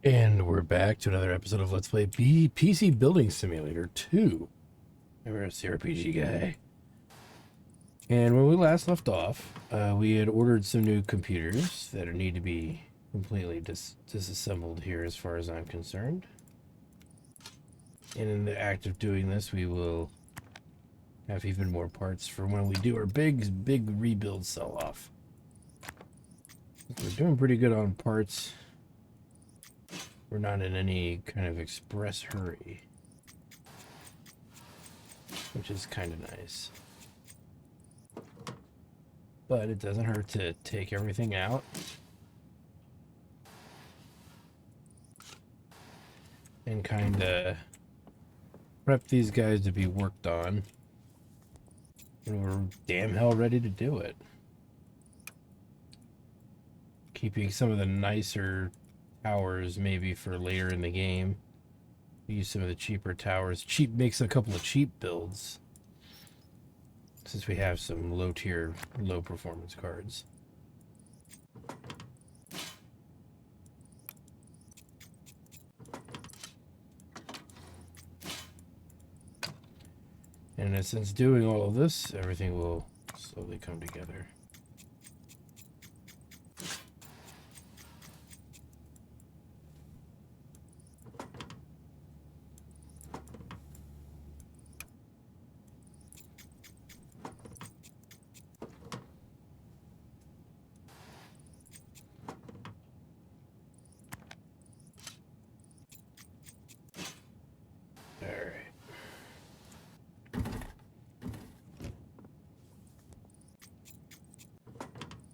And we're back to another episode of Let's Play PC Building Simulator 2. Remember a CRPG guy. And when we last left off, we had ordered some new computers that need to be completely disassembled here as far as I'm concerned. And in the act of doing this, we will have even more parts for when we do our big rebuild sell-off. We're doing pretty good on parts. We're not in any kind of express hurry, which is kind of nice. But it doesn't hurt to take everything out and kind of prep these guys to be worked on. And we're damn hell ready to do it. Keeping some of the nicer towers maybe for later in the game. Use some of the cheaper towers. Cheap makes a couple of cheap builds, since we have some low tier, low performance cards. And since doing all of this, everything will slowly come together.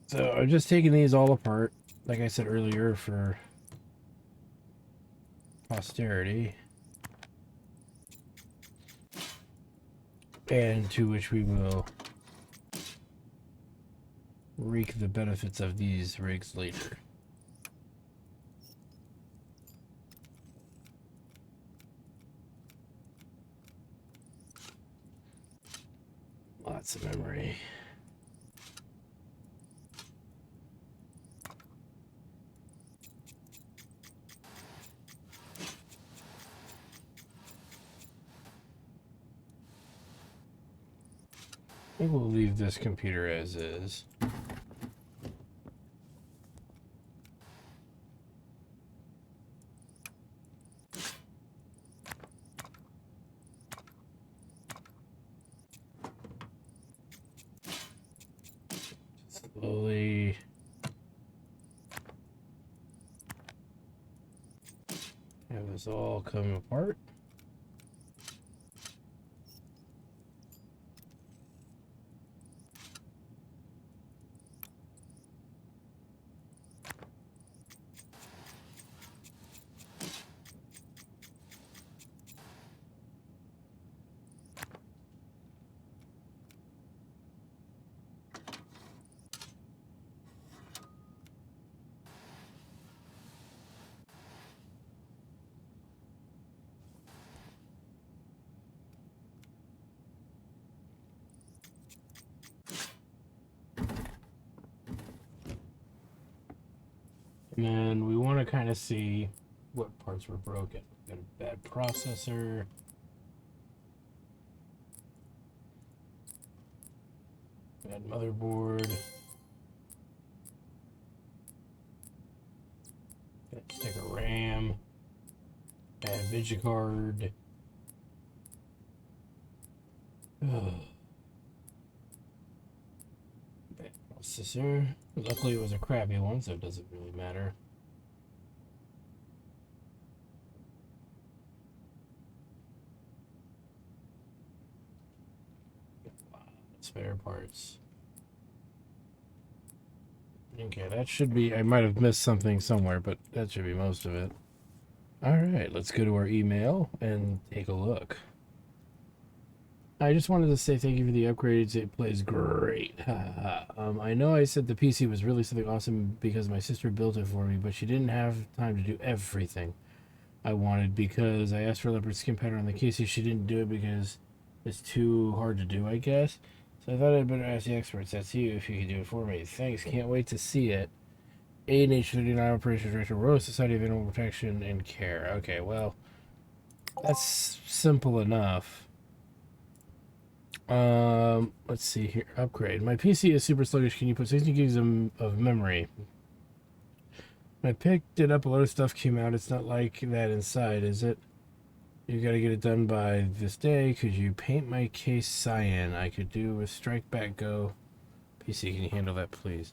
So I'm just taking these all apart, like I said earlier, for posterity. And to which we will reap the benefits of these rigs later. Lots of memory. I think we'll leave this computer as is. Slowly have this all come apart. And then we want to kind of see what parts were broken. Got a bad processor. Bad motherboard. Bad stick of RAM. Bad video card. Ugh. Bad processor. Luckily it was a crappy one, so it doesn't really matter. Spare parts. Okay, that should be... I might have missed something somewhere, but that should be most of it. Alright, let's go to our email and take a look. I just wanted to say thank you for the upgrades. It plays great. I know I said the PC was really something awesome because my sister built it for me, but she didn't have time to do everything I wanted because I asked for a leopard skin pattern on the case. She didn't do it because it's too hard to do, I guess. So I thought I'd better ask the experts. That's you, if you could do it for me. Thanks. Can't wait to see it. ANH39 Operations Director, Royal Society of Animal Protection and Care. Okay, well, that's simple enough. Let's see here. Upgrade. My PC is super sluggish. Can you put 16 gigs of memory? When I picked it up, a lot of stuff came out. It's not like that inside, is it? You gotta get it done by this day. Could you paint my case cyan? I could do with Strike Back Go. PC, can you handle that, please?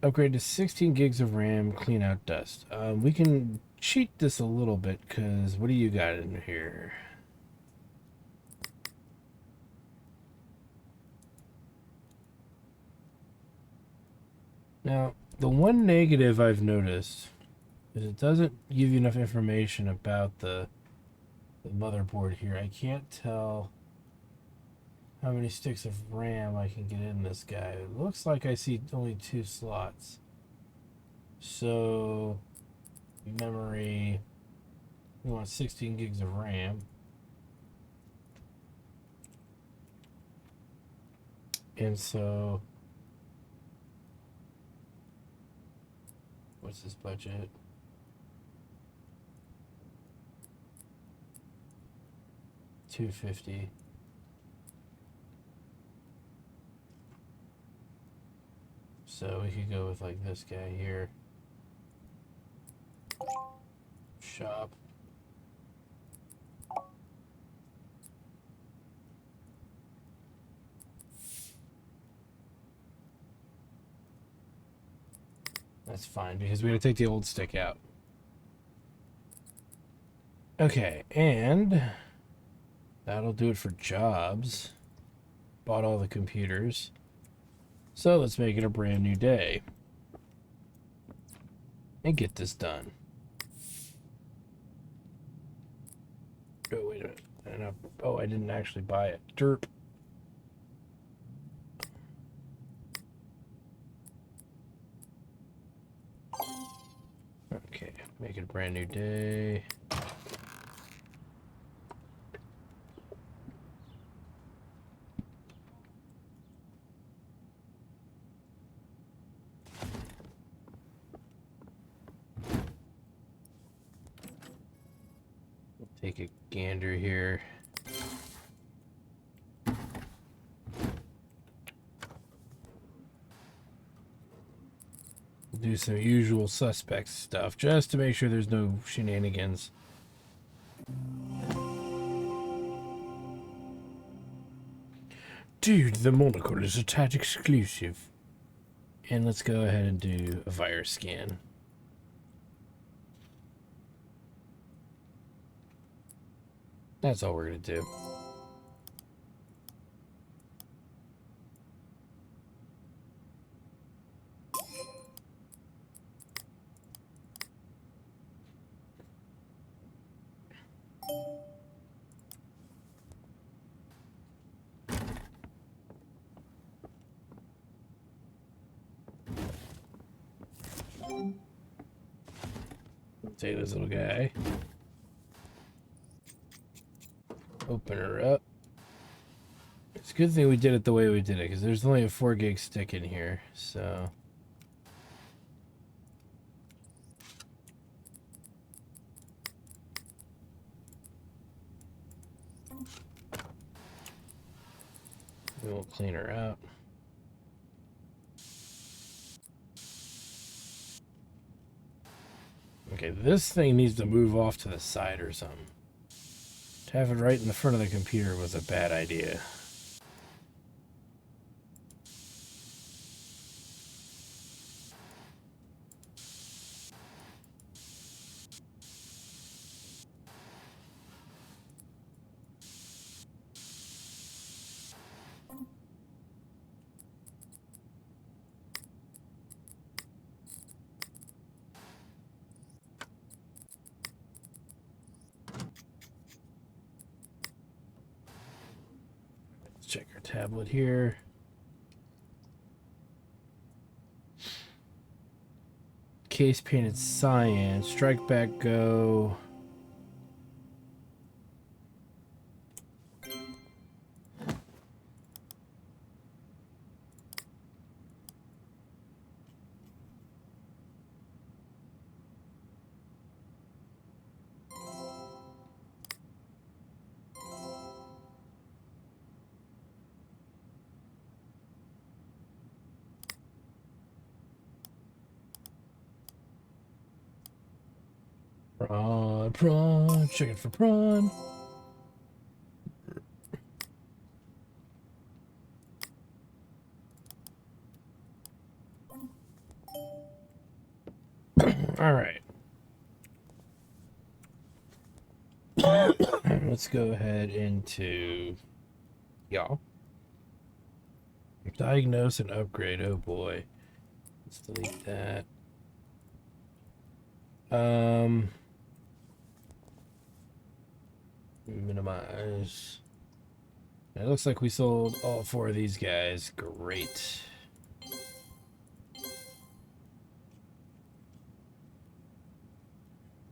Upgrade to 16 gigs of RAM, clean out dust. We can cheat this a little bit, because what do you got in here? Now, the one negative I've noticed is it doesn't give you enough information about the motherboard here. I can't tell how many sticks of RAM I can get in this guy. It looks like I see only 2 slots. So, memory, we want 16 gigs of RAM. And so, what's this budget? $250. So we could go with like this guy here. Shop. That's fine because we gotta take the old stick out. Okay, and that'll do it for jobs. Bought all the computers. So let's make it a brand new day. And get this done. Oh, wait a minute. Oh, I didn't actually buy it. Derp. Okay, make it a brand new day. Take a gander here. Do some usual suspect stuff just to make sure there's no shenanigans. Dude, the monocle is a tad exclusive. And let's go ahead and do a virus scan. That's all we're going to do. Take this little guy. Open her up. It's a good thing we did it the way we did it, because there's only a 4 gig stick in here, so... We'll clean her out. Okay, this thing needs to move off to the side or something. To have it right in the front of the computer was a bad idea. Check our tablet here. Case painted cyan. Strike Back Go. Prawn, chicken for prawn. All right. Let's go ahead into y'all. Diagnose and upgrade. Oh boy. Let's delete that. Minimize. It looks like we sold all 4 of these guys. Great.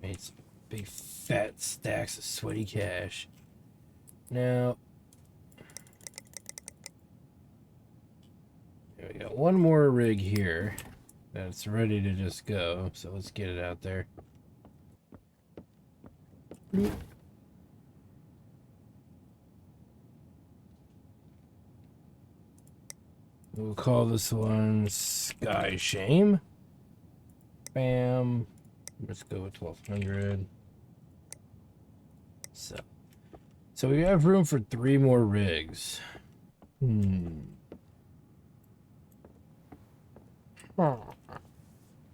Made some big fat stacks of sweaty cash. Now, we got one more rig here that's ready to just go. So let's get it out there. We'll call this one Sky Shame. Bam. Let's go with 1200. So we have room for 3 more rigs.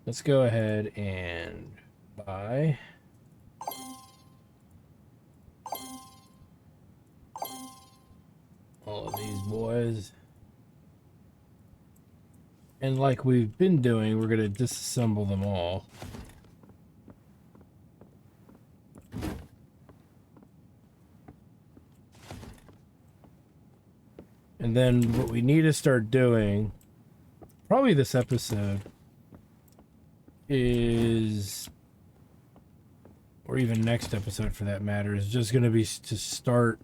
Let's go ahead and buy. All of these boys. And like we've been doing, we're going to disassemble them all. And then what we need to start doing, probably this episode, is, or even next episode for that matter, is just going to be to start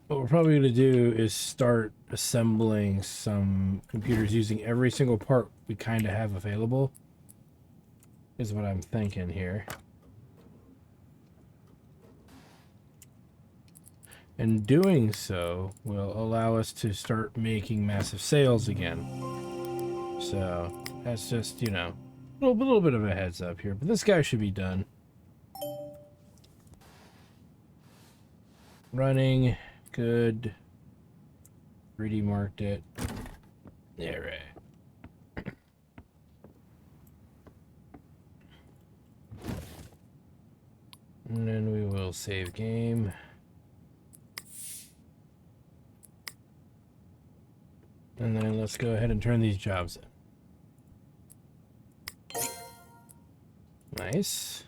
what we're probably going to do is start assembling some computers using every single part we kind of have available, is what I'm thinking here. And doing so will allow us to start making massive sales again. So that's just, you know, a little bit of a heads up here. But this guy should be done. Running. Good. 3D marked it. Yeah, right. And then we will save game. And then let's go ahead and turn these jobs in. Nice.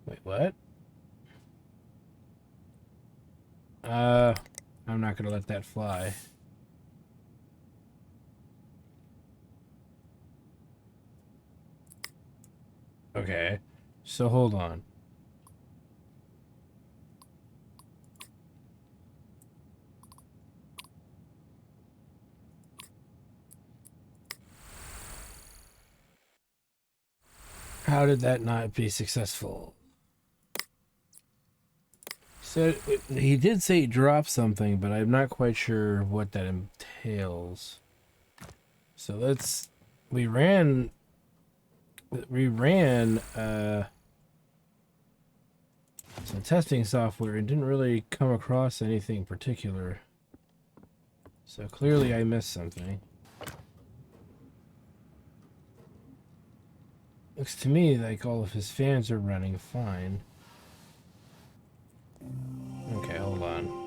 Wait, what? I'm not gonna let that fly. Okay, so hold on. How did that not be successful? So he did say he dropped something, but I'm not quite sure what that entails. So we ran some testing software and didn't really come across anything particular. So clearly I missed something. Looks to me like all of his fans are running fine. Okay, hold on.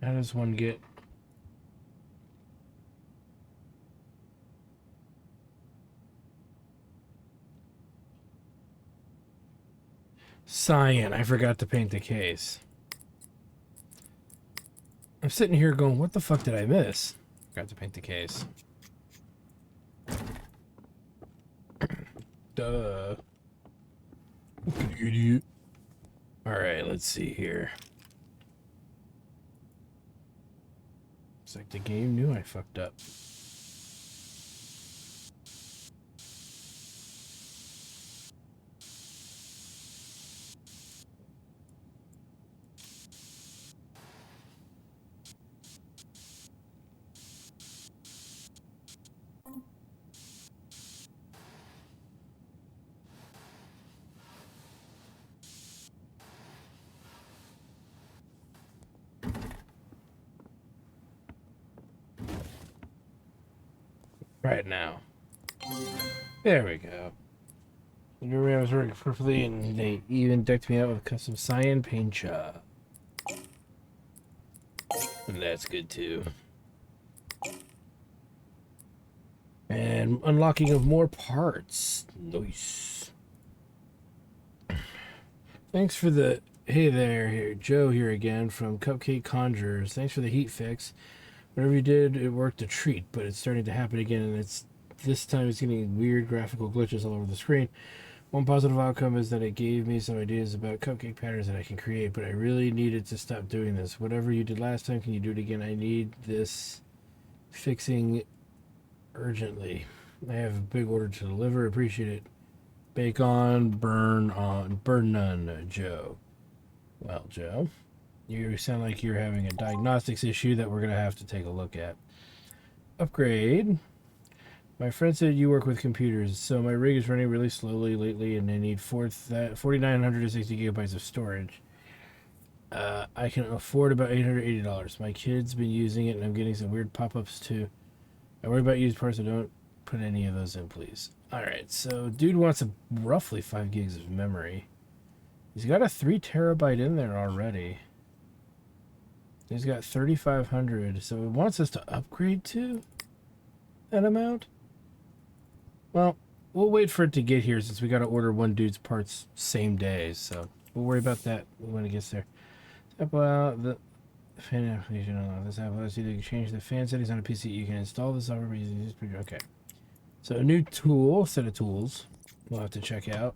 How does one get... Cyan. I forgot to paint the case. I'm sitting here going, what the fuck did I miss? Forgot to paint the case. Duh. Fucking idiot. Alright, let's see here. Looks like the game knew I fucked up. Right now. There we go. I was working perfectly, and they even decked me out with a custom cyan paint job. And that's good too. And unlocking of more parts. Nice. Thanks for the... Hey there, here, Joe here again from Cupcake Conjurers. Thanks for the heat fix. Whatever you did, it worked a treat, but it's starting to happen again, and this time it's getting weird graphical glitches all over the screen. One positive outcome is that it gave me some ideas about cupcake patterns that I can create, but I really needed to stop doing this. Whatever you did last time, can you do it again? I need this fixing urgently. I have a big order to deliver. Appreciate it. Bake on, burn none, Joe. Well, Joe, you sound like you're having a diagnostics issue that we're going to have to take a look at. Upgrade. My friend said you work with computers, so my rig is running really slowly lately, and I need 4,960 gigabytes of storage. I can afford about $880. My kid's been using it, and I'm getting some weird pop-ups too. I worry about used parts, so don't put any of those in, please. Alright, so dude wants roughly 5 gigs of memory. He's got a 3 terabyte in there already. He's got 3,500, so he wants us to upgrade to that amount? Well, we'll wait for it to get here since we got to order one dude's parts same day, so we'll worry about that when it gets there. About the fan application on this app allows you to change the fan settings on a PC. You can install the software using this program. Okay. So a new tool, set of tools we'll have to check out.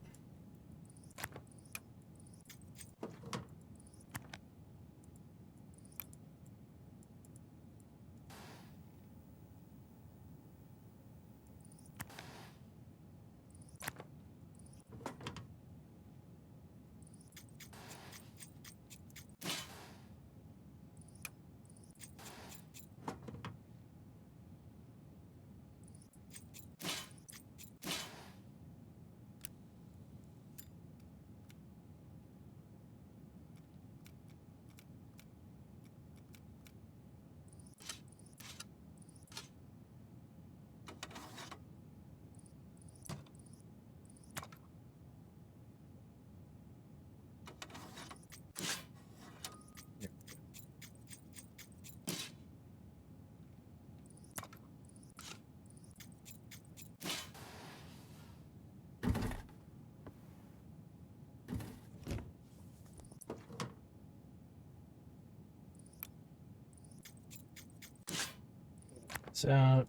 It's out.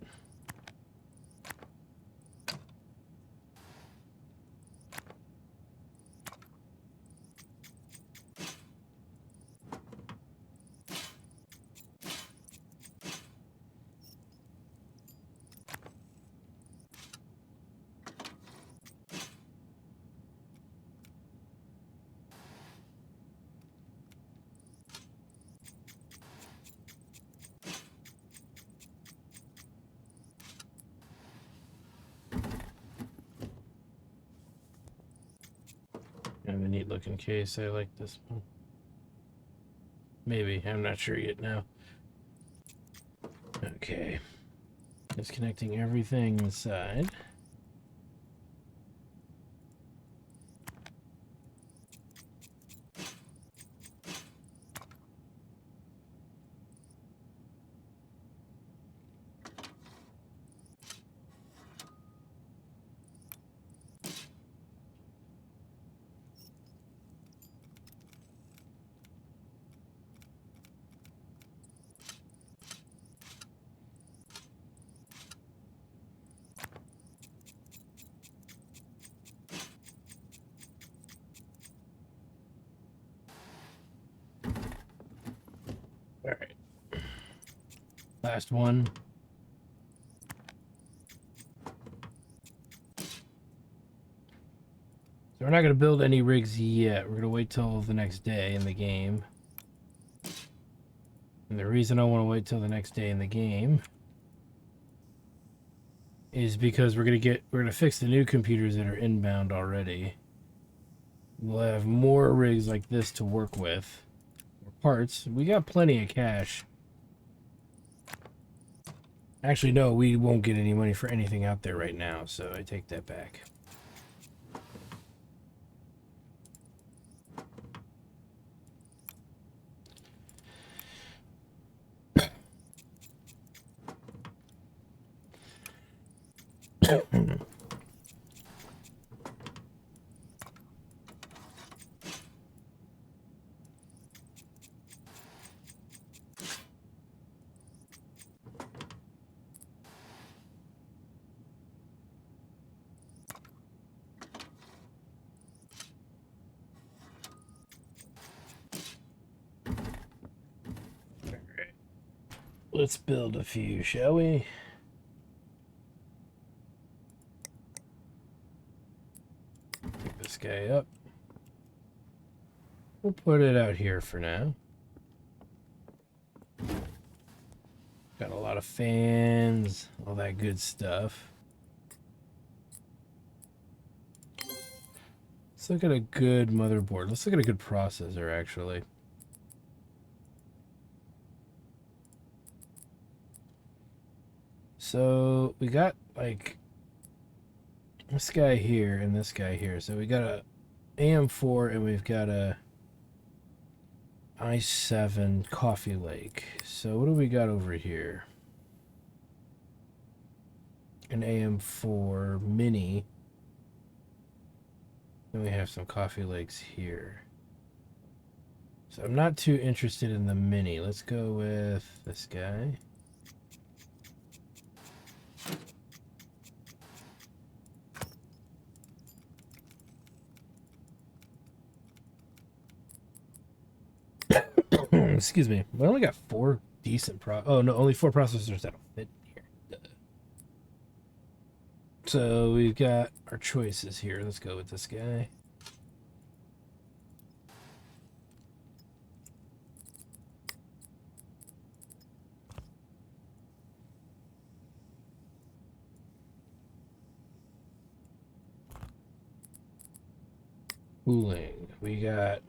Kind of a neat looking case. I like this one. Maybe. I'm not sure yet now. Okay. Disconnecting everything inside. Last one. So we're not going to build any rigs yet. We're going to wait till the next day in the game. And the reason I want to wait till the next day in the game is because we're going to fix the new computers that are inbound already. We'll have more rigs like this to work with. Parts. We got plenty of cash. Actually, no, we won't get any money for anything out there right now, so I take that back. Let's build a few, shall we? Pick this guy up. We'll put it out here for now. Got a lot of fans, all that good stuff. Let's look at a good motherboard. Let's look at a good processor, actually. So we got like this guy here and this guy here. So we got a AM4 and we've got a i7 Coffee Lake. So what do we got over here? An AM4 Mini. Then we have some Coffee Lakes here. So I'm not too interested in the Mini. Let's go with this guy. Excuse me. We only got 4 decent oh no, only 4 processors that'll fit here. So we've got our choices here. Let's go with this guy. Cooling. We got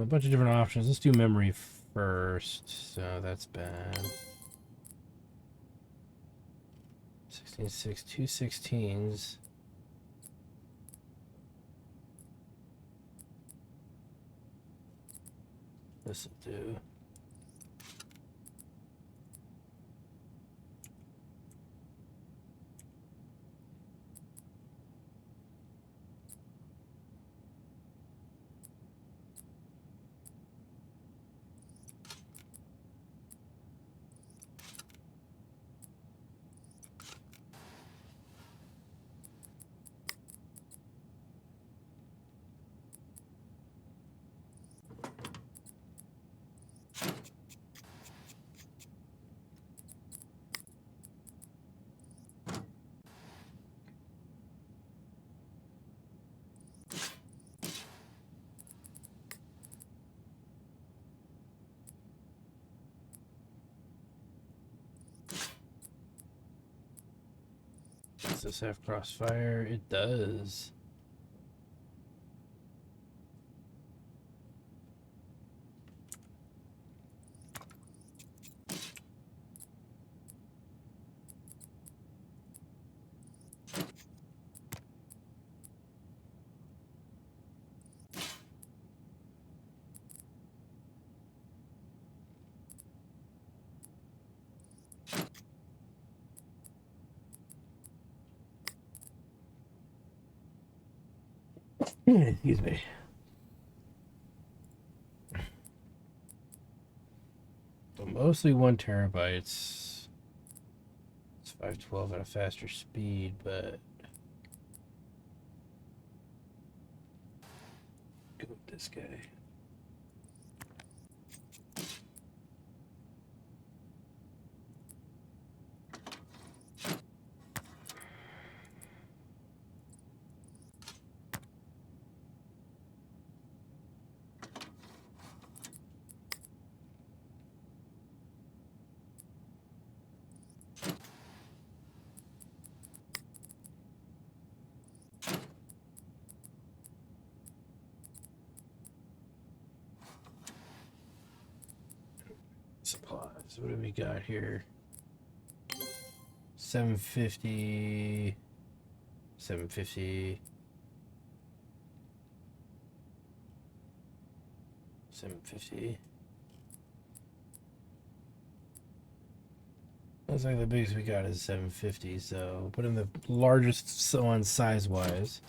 a bunch of different options. Let's do memory first. So that's bad. 16.6, 2 16s. This'll do. Does this have crossfire? It does. Excuse me. So mostly 1 terabytes. It's 512 at a faster speed, but go with this guy. So what do we got here? 750. 750. 750. Looks like the biggest we got is 750, so put in the largest one size-wise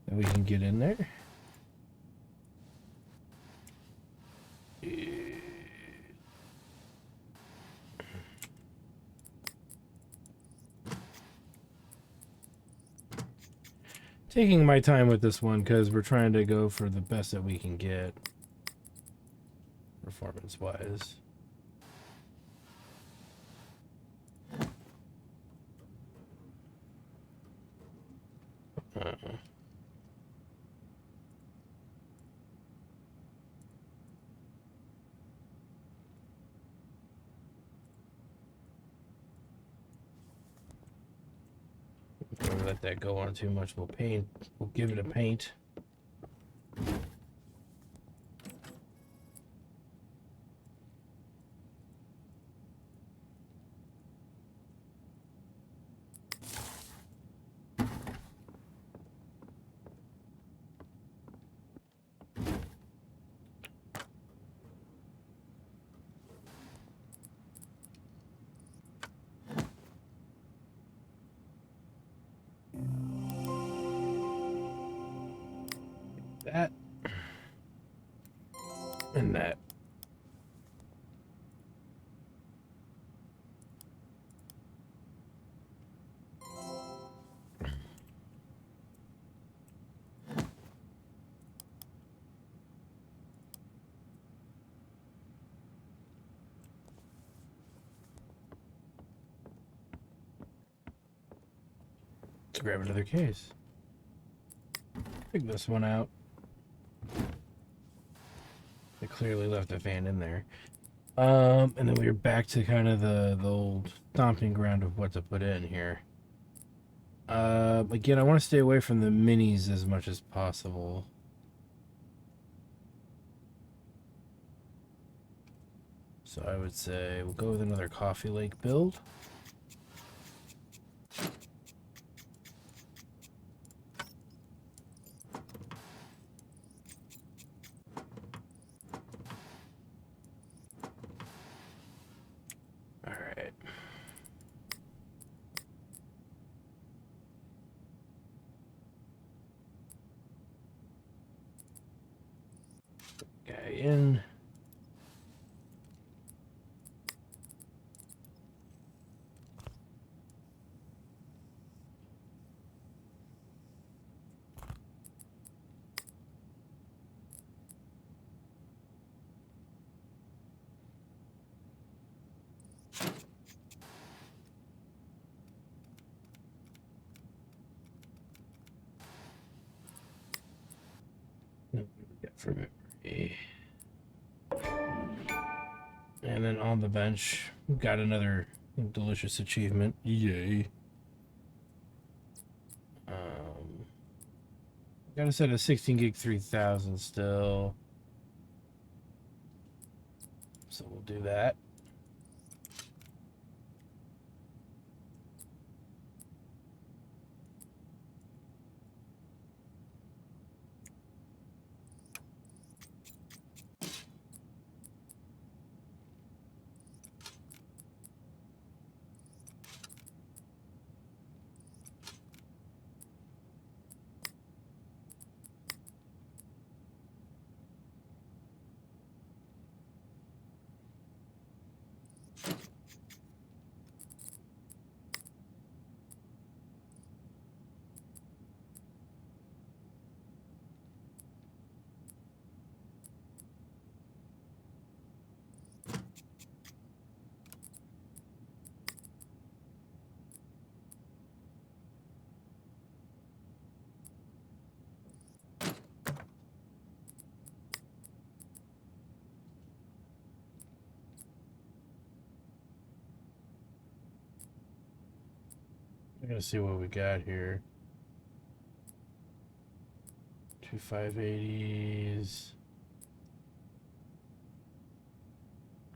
that we can get in there. Taking my time with this one because we're trying to go for the best that we can get performance-wise. Don't let that go on too much. We'll paint. We'll give it a paint. That and that. Let's grab another case. Pick this one out. They clearly left a fan in there. And then we're back to kind of the old stomping ground of what to put in here. Again, I want to stay away from the minis as much as possible. So I would say we'll go with another Coffee Lake build. All right. Guy in. From memory. And then on the bench, we've got another delicious achievement. Yay. Got a set of 16 gig 3000 still. So we'll do that. I'm gonna see what we got here. 2 580s.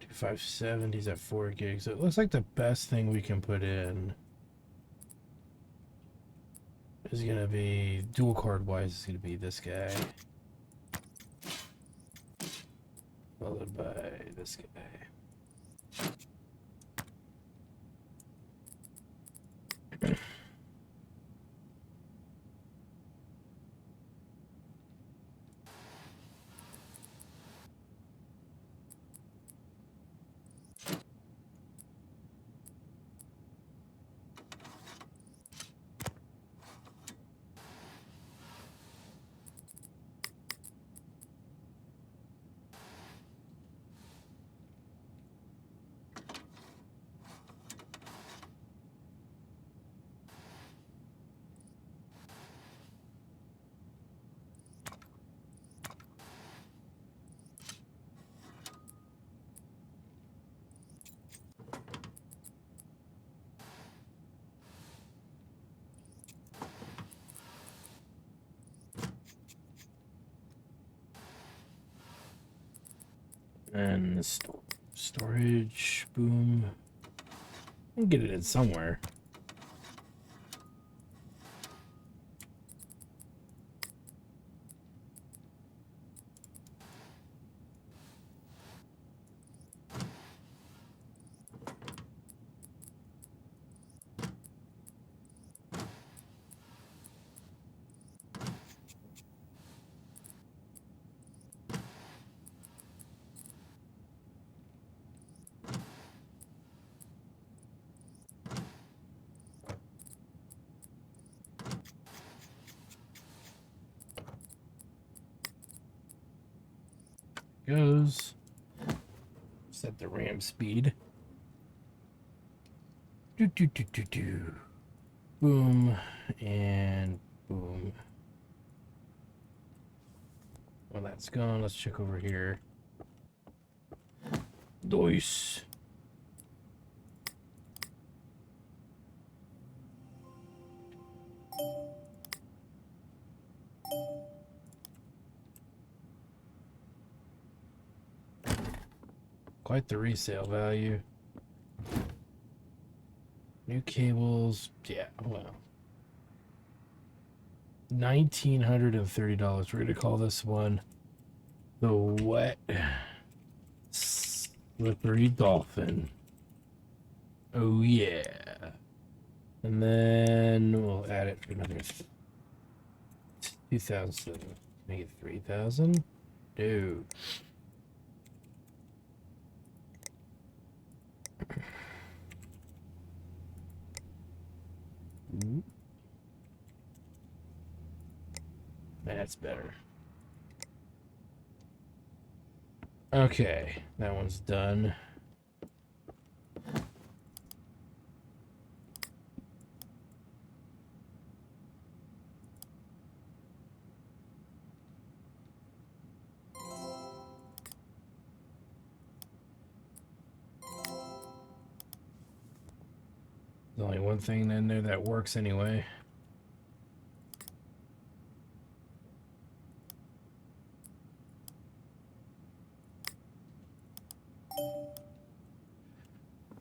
2 570 is at 4 gigs. So it looks like the best thing we can put in is going to be, dual card wise, is going to be this guy. Followed by this guy. And the storage, boom. I can get it in somewhere. Goes. Set the RAM speed. Do do do do do. Boom and boom. Well, that's gone. Let's check over here. Nice. Quite the resale value. New cables. Yeah, well. $1,930. We're going to call this one the Wet Slippery Dolphin. Oh, yeah. And then we'll add it for another 2,000. Make it 3,000. Dude. That's better. Okay, that one's done. There's only one thing in there that works anyway.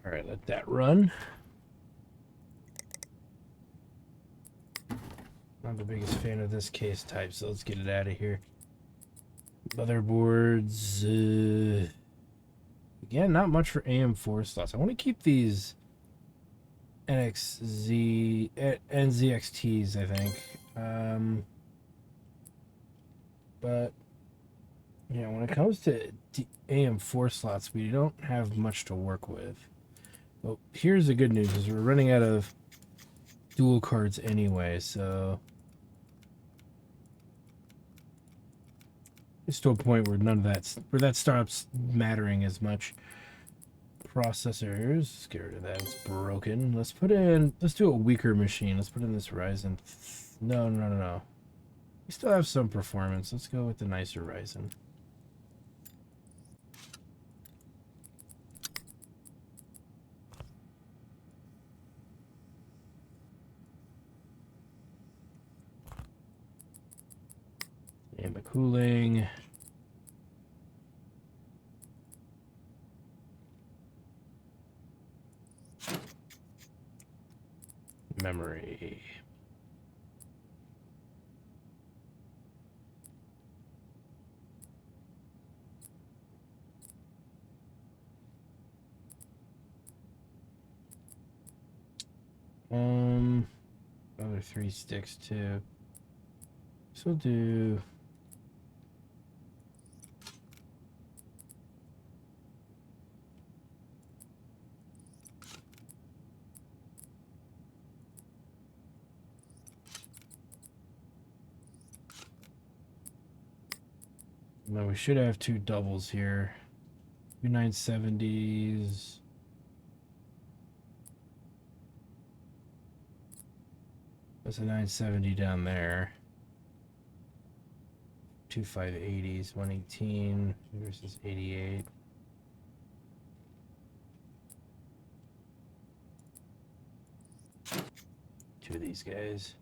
All right, let that run. Not the biggest fan of this case type, so let's get it out of here. Motherboards. Again, not much for AM4 slots. I want to keep these NZXTs, I think. But yeah, when it comes to AM4 slots, we don't have much to work with. Well, here's the good news: is we're running out of dual cards anyway, so it's to a point where that stops mattering as much. Processors, let's get rid of that. It's broken. Let's do a weaker machine. Let's put in this Ryzen. No. We still have some performance. Let's go with the nicer Ryzen. And the cooling. memory. Other 3 sticks too. So we'll do. No, we should have 2 doubles here. 2 970s. That's a 970 down there. 2 580s, 118 versus 88. Two of these guys.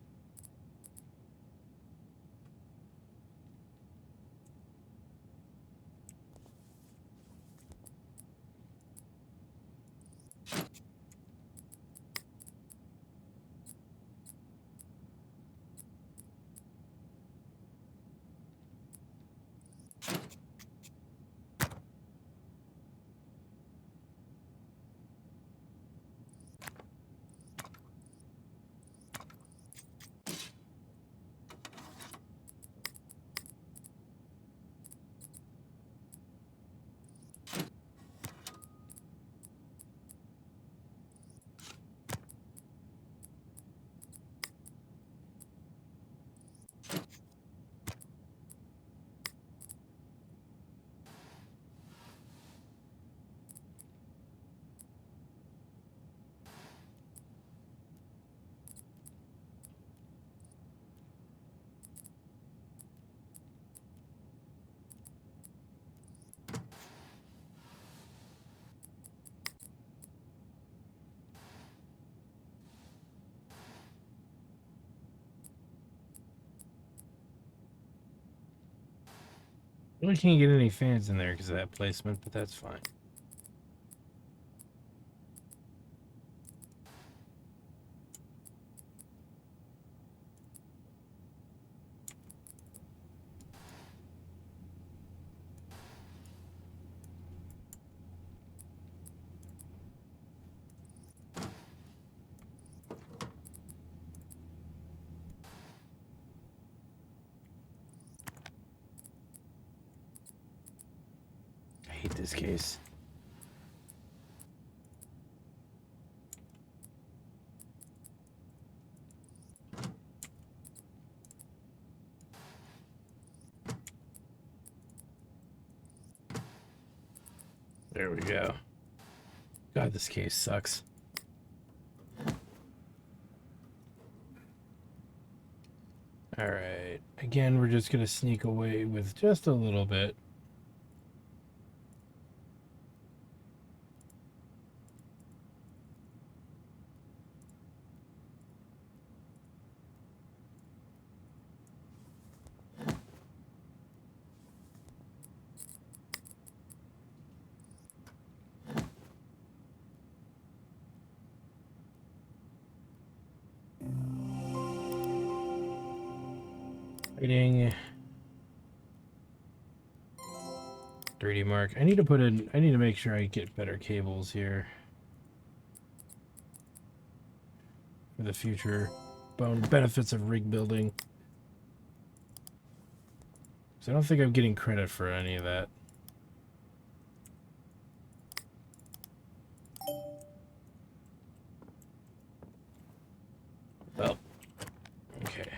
We can't get any fans in there because of that placement, but that's fine. I hate this case. There we go. God, this case sucks. All right. Again, we're just going to sneak away with just a little bit. Waiting. 3D mark. I need to make sure I get better cables here for the future benefits of rig building. So I don't think I'm getting credit for any of that. Well, okay.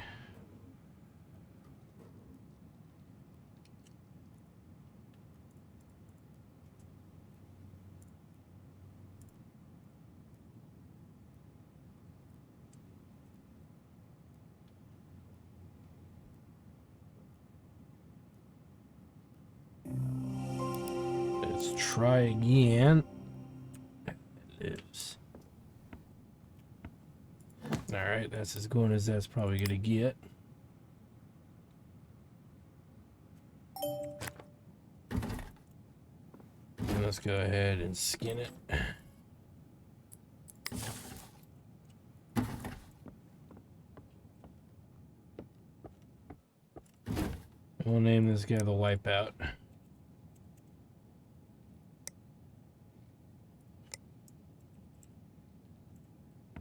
Let's try again. It is. Alright, that's as good as that's probably gonna get. And let's go ahead and skin it. this guy the wipeout.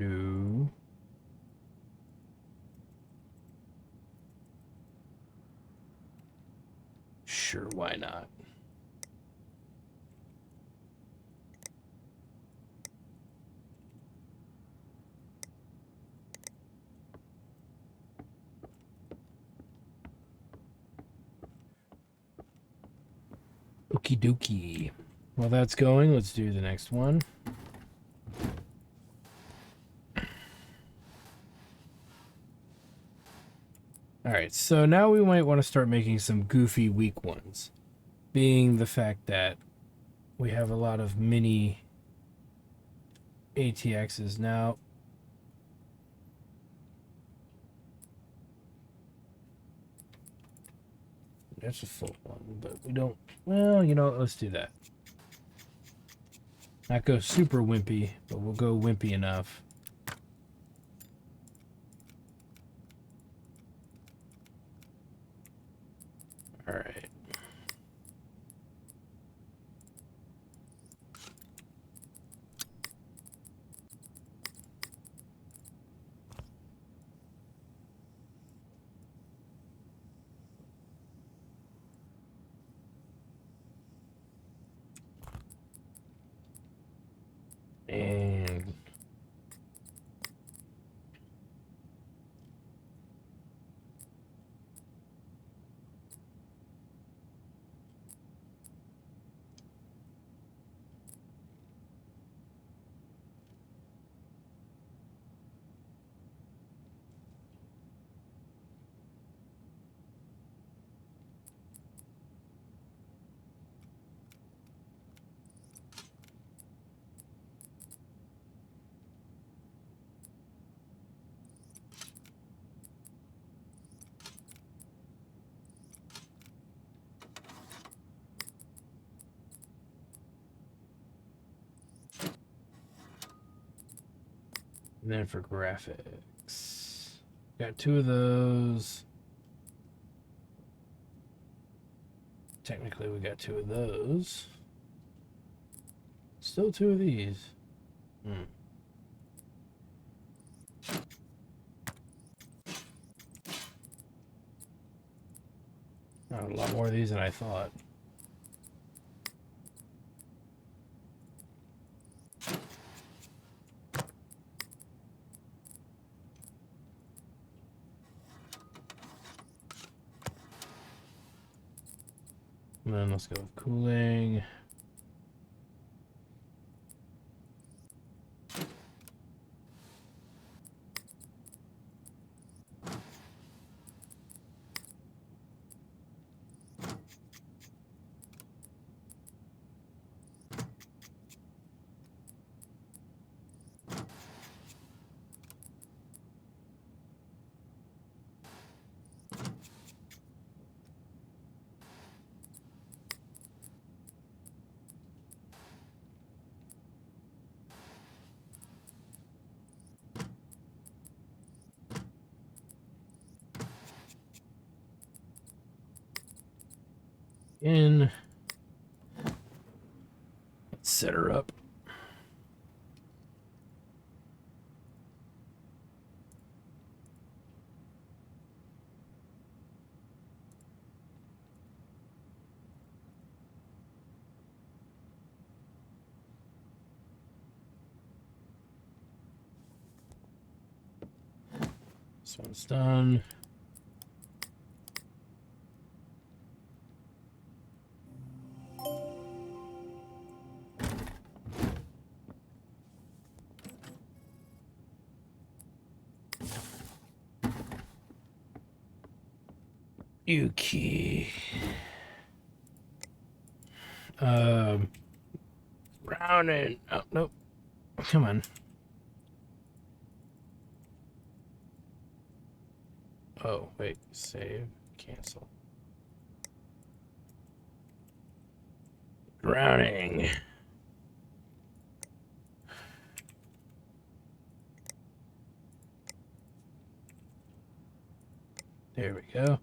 No. Sure, why not? Okie dokie. While that's going, let's do the next one. Alright, so now we might want to start making some goofy weak ones. Being the fact that we have a lot of mini ATXs now. That's a full one, but we don't... Well, you know what? Let's do that. Not go super wimpy, but we'll go wimpy enough. Alright. And then for graphics, got 2 of those. Technically, we got 2 of those. Still 2 of these. A lot more of these than I thought. And then let's go with cooling. In. Let's set her up. This one's done. Yuki. Round and... Oh, nope. Come on. Oh, wait. Save. Cancel. Drowning. There we go.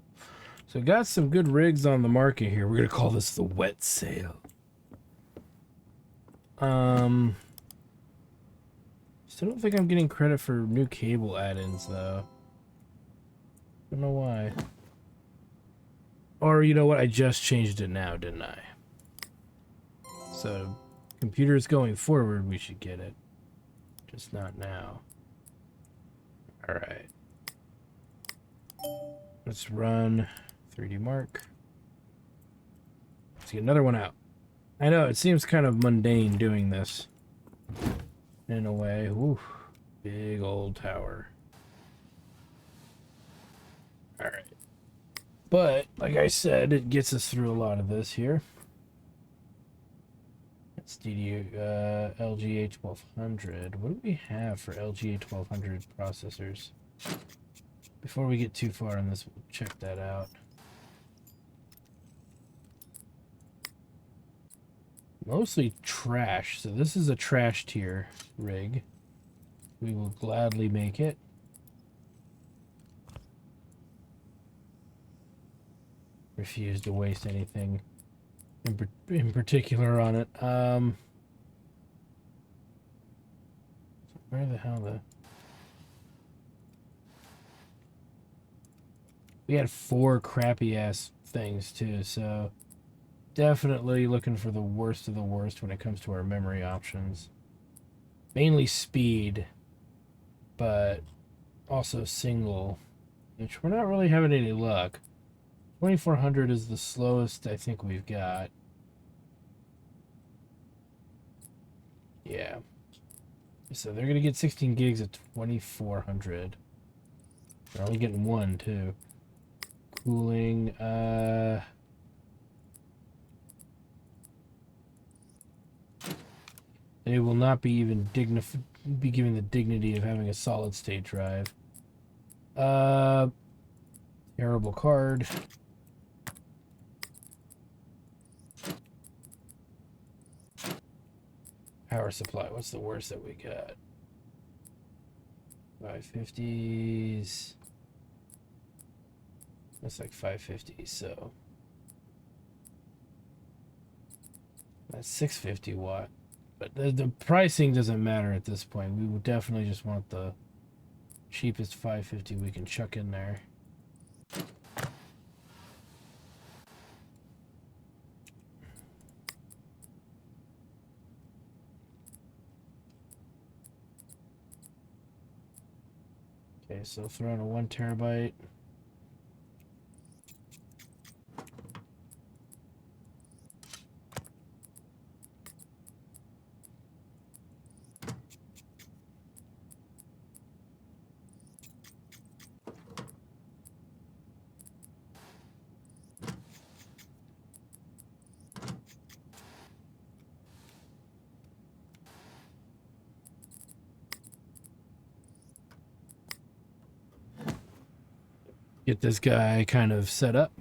So got some good rigs on the market here. We're gonna call this the wet sale. Still don't think I'm getting credit for new cable add-ins though. Don't know why. Or you know what? I just changed it now, didn't I? So computers going forward, we should get it. Just not now. All right. Let's run 3D Mark. Let's get another one out. I know, it seems kind of mundane doing this. In a way. Ooh, big old tower. Alright. But, like I said, it gets us through a lot of this here. It's LGA 1200. What do we have for LGA 1200 processors? Before we get too far on this, we'll check that out. Mostly trash, so this is a trash tier rig. We will gladly make it. Refuse to waste anything in particular on it. Where the hell the... We had 4 crappy ass things too, so definitely looking for the worst of the worst when it comes to our memory options. Mainly speed, but also single, which we're not really having any luck. 2400 is the slowest I think we've got. Yeah. So they're going to get 16 gigs at 2400. They're only getting 1 too. Cooling, they will not be even be given the dignity of having a solid state drive. Terrible card. Power supply, what's the worst that we got? 550s. That's like 550, so that's 650 watt. But the pricing doesn't matter at this point. We would definitely just want the cheapest 550 we can chuck in there. Okay, so throw in a 1 terabyte. Get this guy kind of set up.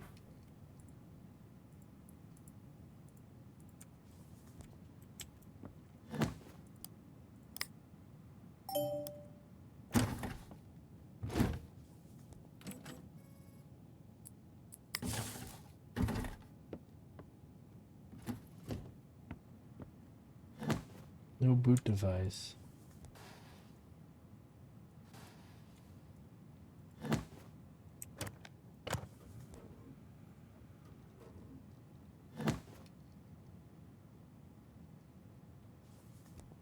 No boot device.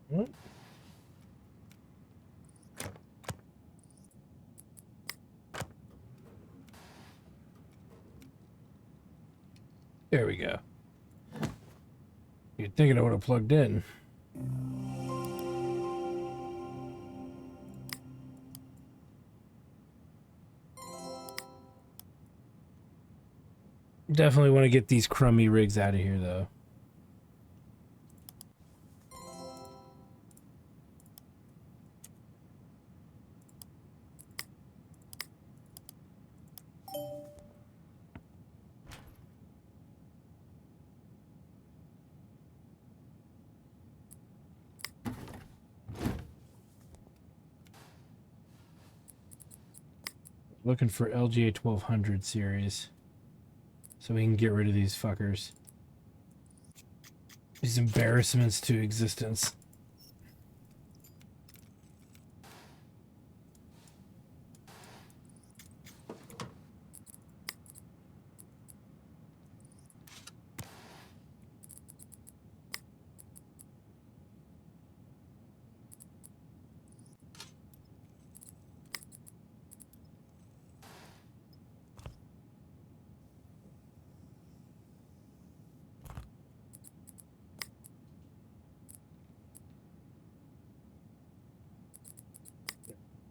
What? There we go. You'd think I would have plugged in. Definitely want to get these crummy rigs out of here, though. Looking for LGA 1200 series. so we can get rid of these fuckers. These embarrassments to existence.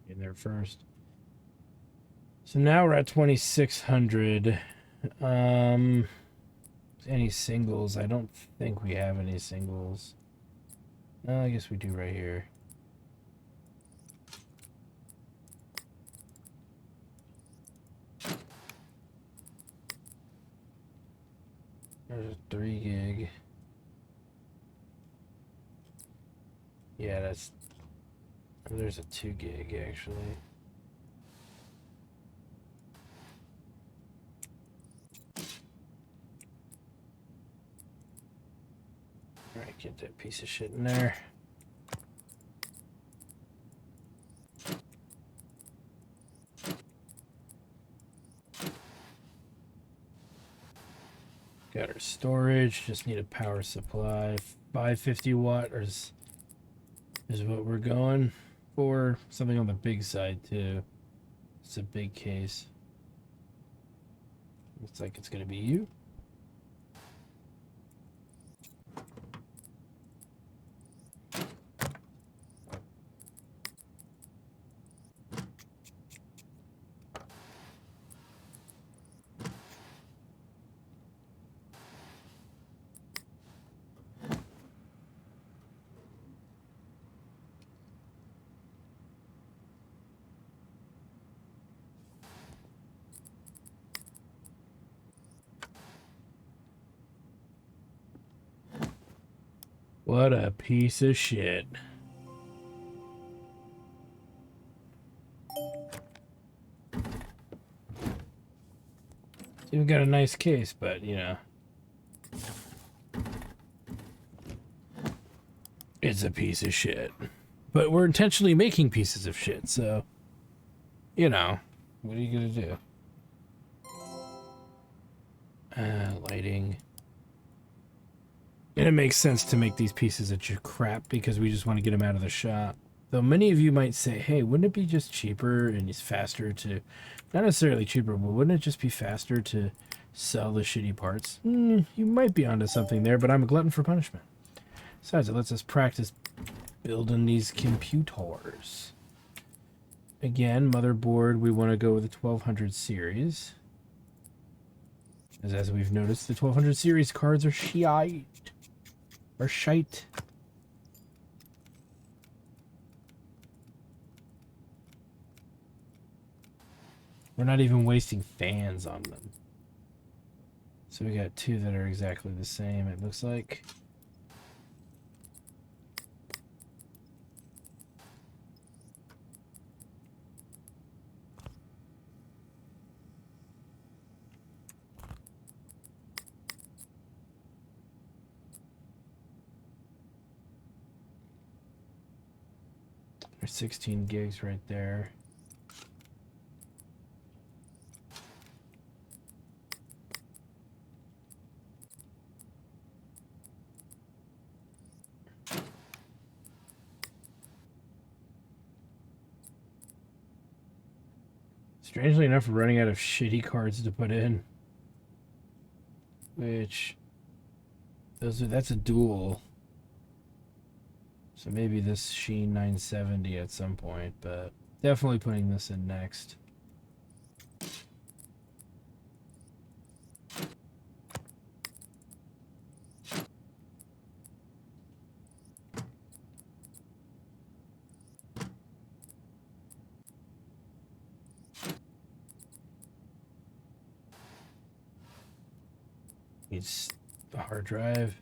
In there first. So now we're at 2,600. Any singles? I don't think we have any singles. I guess we do right here. There's a 3 gig. Yeah, that's... There's a 2 gig, actually. Alright, get that piece of shit in there. Got our storage, just need a power supply. 550 watt is what we're going for. Something on the big side too. It's a big case. Looks like it's gonna be you. What a piece of shit. We've got a nice case, but you know, it's a piece of shit. But we're intentionally making pieces of shit, so you know, what are you gonna do? Lighting. And it makes sense to make these pieces of crap because we just want to get them out of the shop. Though many of you might say, hey, wouldn't it be just cheaper and it's faster to... Not necessarily cheaper, but wouldn't it just be faster to sell the shitty parts? You might be onto something there, but I'm a glutton for punishment. Besides, it lets us practice building these computers. Again, motherboard, we want to go with the 1200 series. As we've noticed, the 1200 series cards are shite. Or shite. We're not even wasting fans on them. So we got 2 that are exactly the same, it looks like. There's 16 gigs right there. Strangely enough, we're running out of shitty cards to put in. Which... that's a dual. So maybe this Sheen 970 at some point, but definitely putting this in next. Needs the hard drive.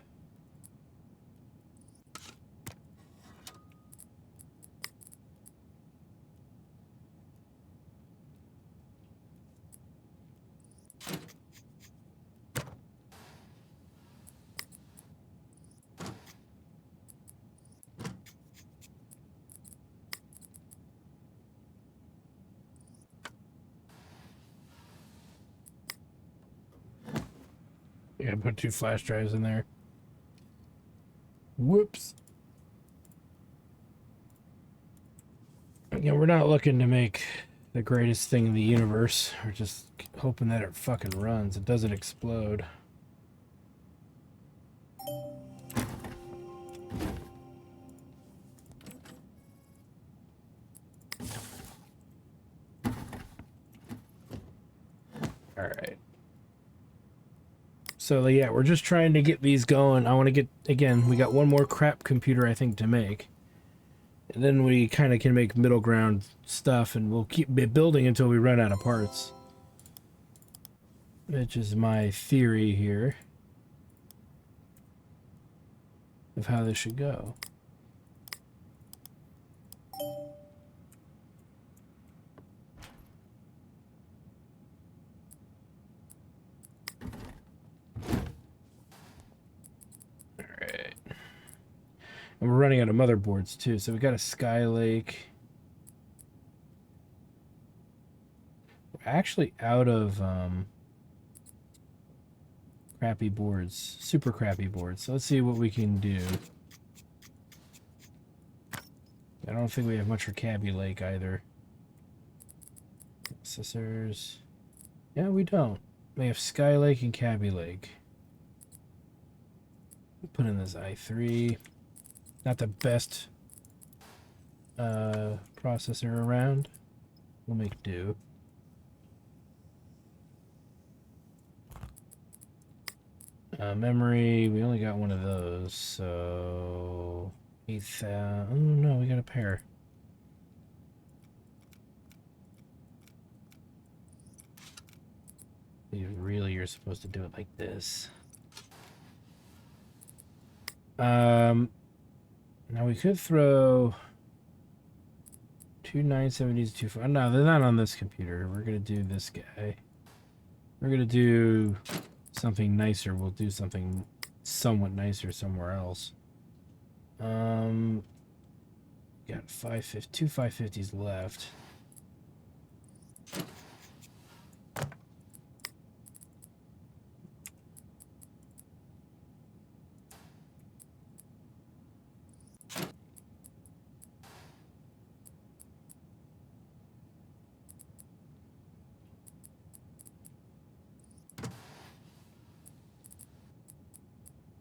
I put 2 flash drives in there. Whoops. Again, we're not looking to make the greatest thing in the universe. We're just hoping that it fucking runs. It doesn't explode. Alright. So, yeah, we're just trying to get these going. I want to get, again, we got one more crap computer, I think, to make. And then we kind of can make middle ground stuff, and we'll keep building until we run out of parts. Which is my theory here of how this should go. Alright. And we're running out of motherboards too, so we got a Skylake. We're actually out of crappy boards, super crappy boards. So let's see what we can do. I don't think we have much for Cabby Lake either. Processors. Yeah, we don't. We have Skylake and Cabby Lake. We'll put in this i3. Not the best processor around. We'll make do. Memory, we only got one of those, so 8,000. Oh no, we got a pair. You're supposed to do it like this. Now we could throw 2 970s, 2. No, they're not on this computer. We're gonna do this guy. We're gonna do something nicer. We'll do something somewhat nicer somewhere else. Got 2 550s left.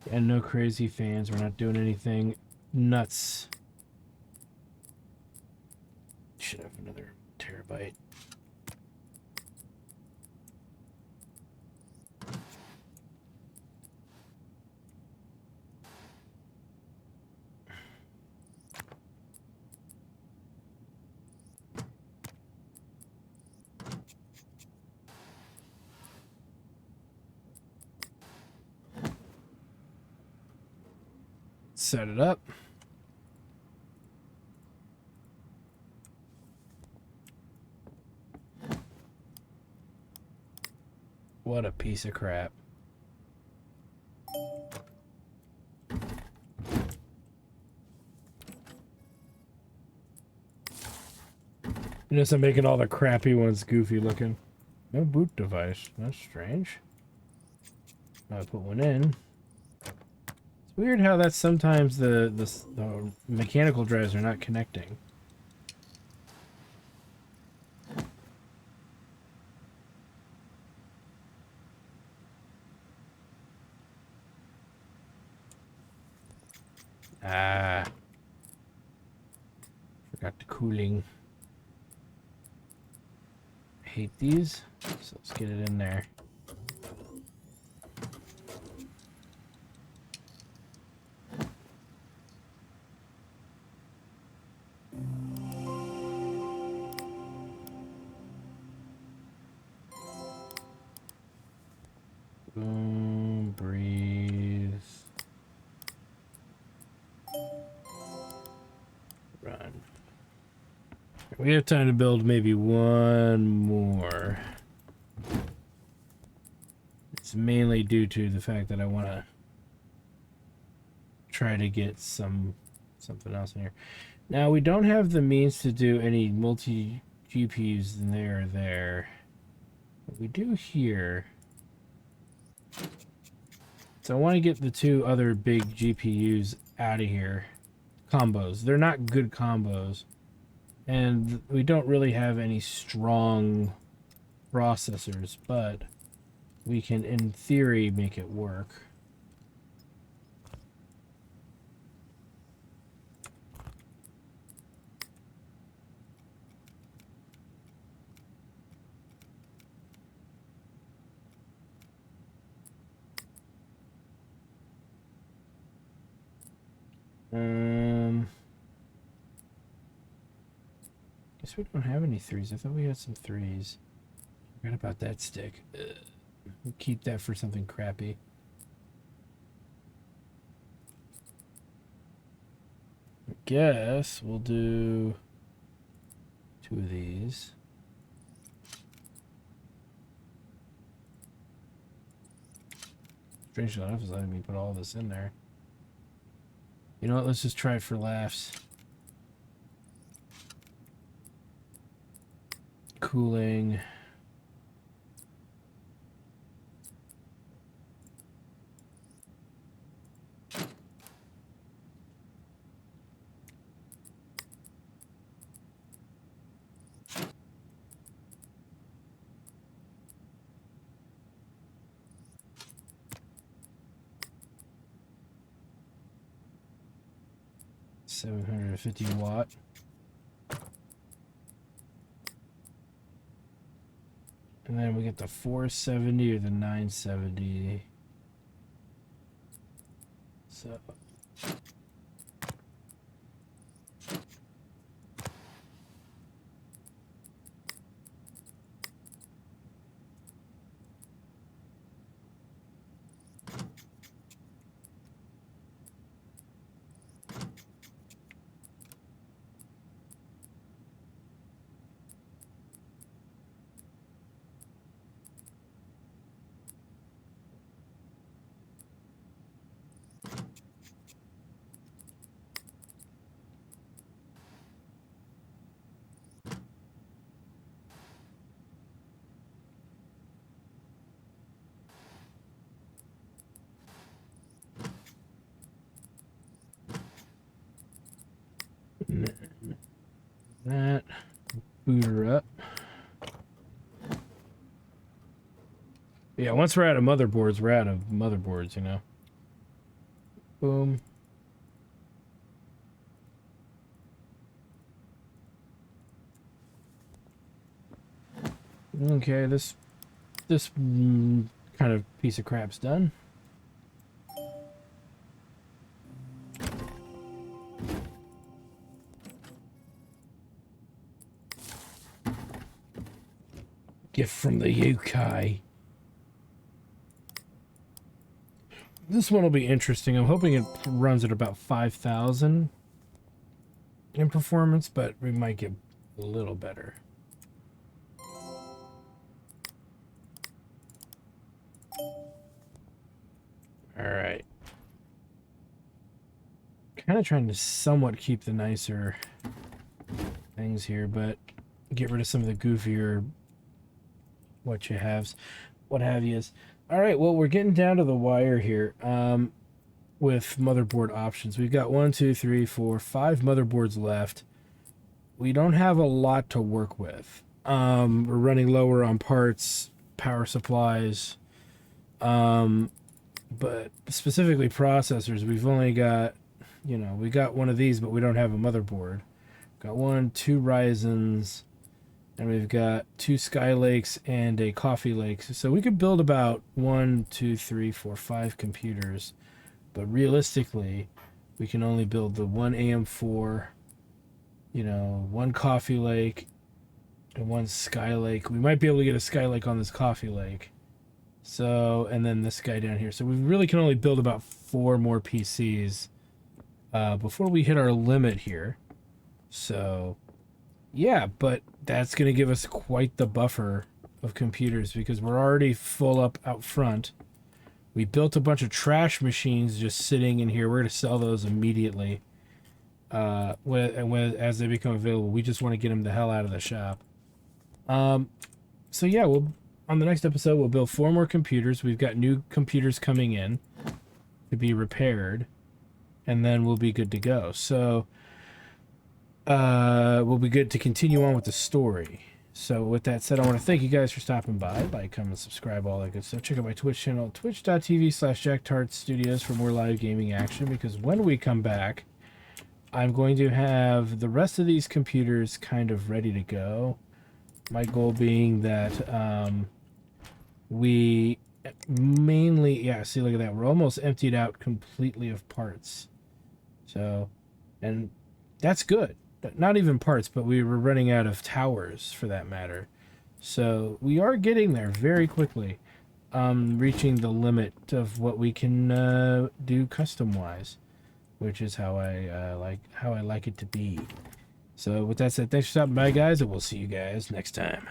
And no crazy fans. We're not doing anything nuts. Should have another terabyte. Set it up. What a piece of crap. You notice I'm making all the crappy ones goofy looking. No boot device. That's strange. I put one in. Weird how that's sometimes the mechanical drives are not connecting. Ah. Forgot the cooling. Hate these, so let's get it in there. Boom, breathe. Run. We have time to build maybe one more. It's mainly due to the fact that I want to try to get something else in here. Now, we don't have the means to do any multi-GPUs there. But we do here. So I want to get the two other big GPUs out of here. Combos. They're not good combos. And we don't really have any strong processors, but we can, in theory, make it work. Guess we don't have any threes. I thought we had some threes. Forgot about that stick. We'll keep that for something crappy. I guess we'll do 2 of these. Strangely enough, is letting me put all this in there. You know what? Let's just try it for laughs. Cooling. $750 watt. And then we get the 470 or the 970. So that, boot her up. Yeah, once we're out of motherboards, we're out of motherboards, you know. Boom. Okay, this kind of piece of crap's done. Gift from the UK. This one will be interesting. I'm hoping it runs at about 5,000 in performance, but we might get a little better. All right. Kind of trying to somewhat keep the nicer things here, but get rid of some of the goofier what have yous. All right, well, we're getting down to the wire here with motherboard options. We've got 1, 2, 3, 4, 5 motherboards left. We don't have a lot to work with. We're running lower on parts, power supplies, but specifically processors. We've only got, you know, we got one of these, but we don't have a motherboard. Got 1, 2 Ryzens, and we've got 2 Skylakes and a Coffee Lake. So we could build about 1, 2, 3, 4, 5 computers. But realistically, we can only build the 1 AM4, you know, 1 Coffee Lake, and 1 Skylake. We might be able to get a Skylake on this Coffee Lake. So, and then this guy down here. So we really can only build about 4 more PCs before we hit our limit here. So, yeah, but that's going to give us quite the buffer of computers because we're already full up out front. We built a bunch of trash machines just sitting in here. We're going to sell those immediately as they become available. We just want to get them the hell out of the shop. So yeah, we'll on the next episode, we'll build 4 more computers. We've got new computers coming in to be repaired, and then we'll be good to go. So we'll be good to continue on with the story. So with that said, I want to thank you guys for stopping by. Like, comment, subscribe, all that good stuff. Check out my Twitch channel, twitch.tv/JackTartStudios for more live gaming action, because when we come back, I'm going to have the rest of these computers kind of ready to go. My goal being that we mainly, yeah, see, look at that. We're almost emptied out completely of parts. So, and that's good. Not even parts, but we were running out of towers for that matter. So we are getting there very quickly, reaching the limit of what we can do custom-wise, which is how I like it to be. So with that said, thanks for stopping by, guys, and we'll see you guys next time.